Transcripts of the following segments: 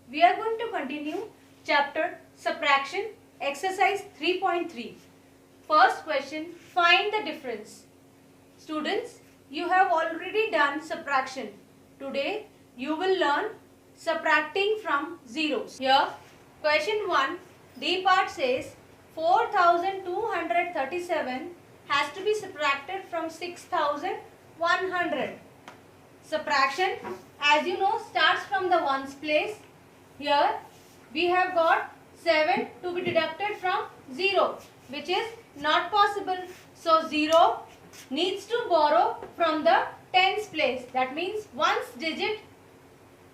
we are going to continue chapter Subtraction, exercise 3.3. First question, find the difference. Students, you have already done subtraction. Today, you will learn subtracting from zeros. Here, question 1, D part says 4,237 has to be subtracted from 6,100. Subtraction, as you know, starts from the ones place. Here we have got 7 to be deducted from 0, which is not possible. So 0 needs to borrow from the tens place. That means ones digit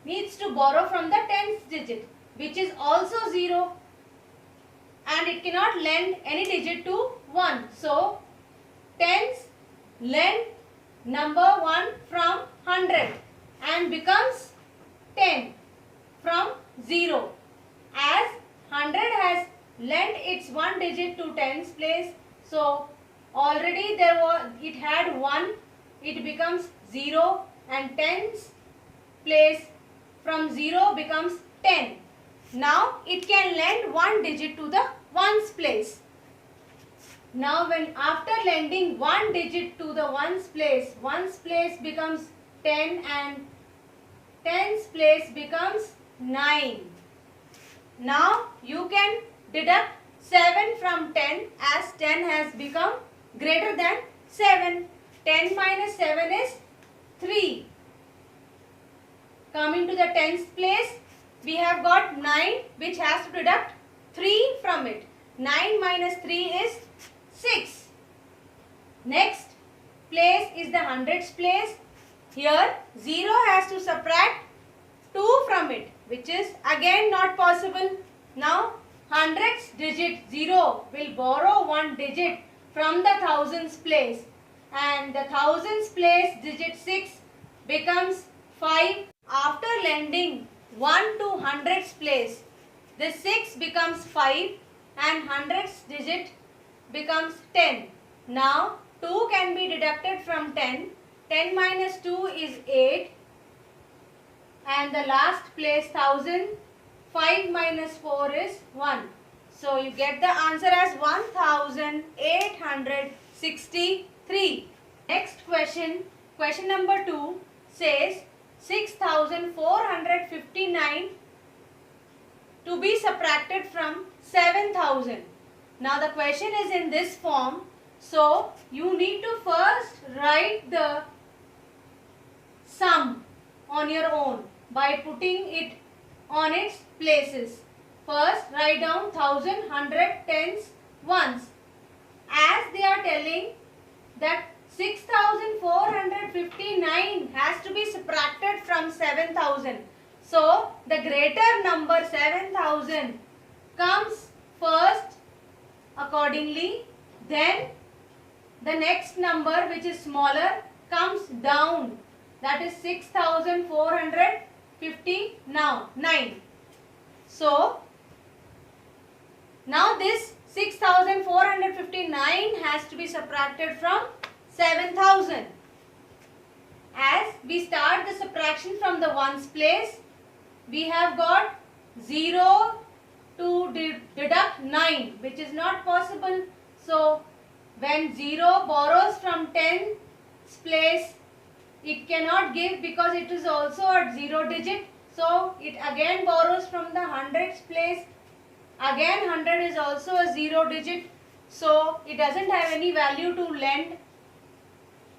needs to borrow from the tens digit, which is also 0, and it cannot lend any digit to 1. So tens lend number 1 from 100 and becomes 10 from 0. As 100 has lent its one digit to tens place, so already it had 1, it becomes 0, and tens place from 0 becomes 10. Now it can lend one digit to the ones place. Now when after lending one digit to the ones place becomes 10 and tens place becomes 9. Now you can deduct 7 from 10 as 10 has become greater than 7. 10 minus 7 is 3. Coming to the tens place, we have got 9 which has to deduct 3 from it. 9 minus 3 is 6. Next place is the hundreds place. Here 0 has to subtract 2 from it, which is again not possible. Now hundreds digit 0 will borrow one digit from the thousands place, and the thousands place digit 6 becomes 5. After lending 1 to hundreds place, the 6 becomes 5 and hundreds digit becomes 10. Now 2 can be deducted from 10. 10 minus 2 is 8, and the last place 1000. 5 minus 4 is 1. So you get the answer as 1863. Next question, question number 2 says 6459 to be subtracted from 7000. Now the question is in this form, so you need to first write the sum on your own by putting it on its places. First write down 1000, 100, tens, ones. As they are telling that 6459 has to be subtracted from 7000. So the greater number 7000 comes first accordingly, then the next number which is smaller comes down, that is 6459. So now this 6459 has to be subtracted from 7000. As we start the subtraction from the ones place, we have got 0 to deduct 9, which is not possible. So when 0 borrows from 10's place, it cannot give because it is also at 0 digit. So it again borrows from the hundreds place. Again 100 is also a 0 digit. So it doesn't have any value to lend.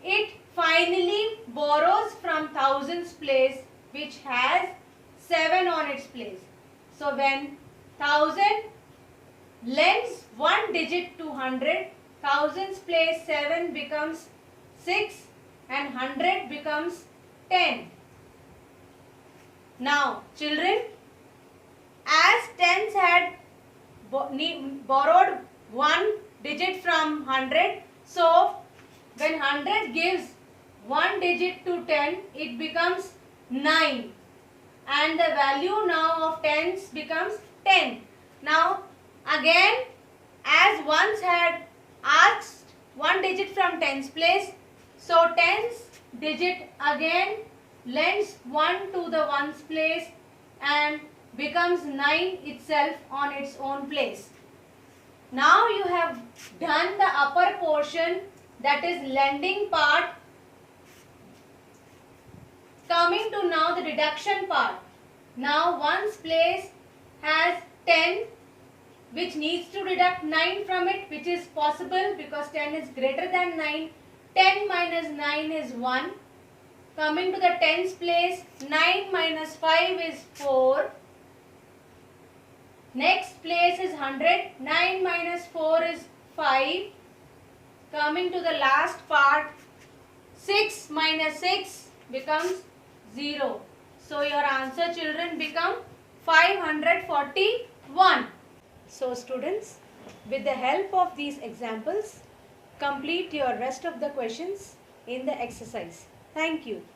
It finally borrows from thousands place, which has 7 on its place. So when 1000 lends one digit to 100, thousands place 7 becomes 6 and 100 becomes 10. Now children, as tens had borrowed one digit from 100, so when 100 gives one digit to 10, it becomes 9, and the value now of tens becomes 10. Now again, as ones had asked one digit from tens place, so tens digit again lends 1 to the ones place, and becomes 9 itself on its own place. Now you have done the upper portion, that is lending part. Coming to now the deduction part. Now one's place has 10 which needs to deduct 9 from it, which is possible because 10 is greater than 9. 10 minus 9 is 1. Coming to the tens place, 9 minus 5 is 4. Next place is 100. 9 minus 4 is 5. Coming to the last part, 6 minus 6 becomes 0. So your answer, children, become 541. So students, with the help of these examples, complete your rest of the questions in the exercise. Thank you.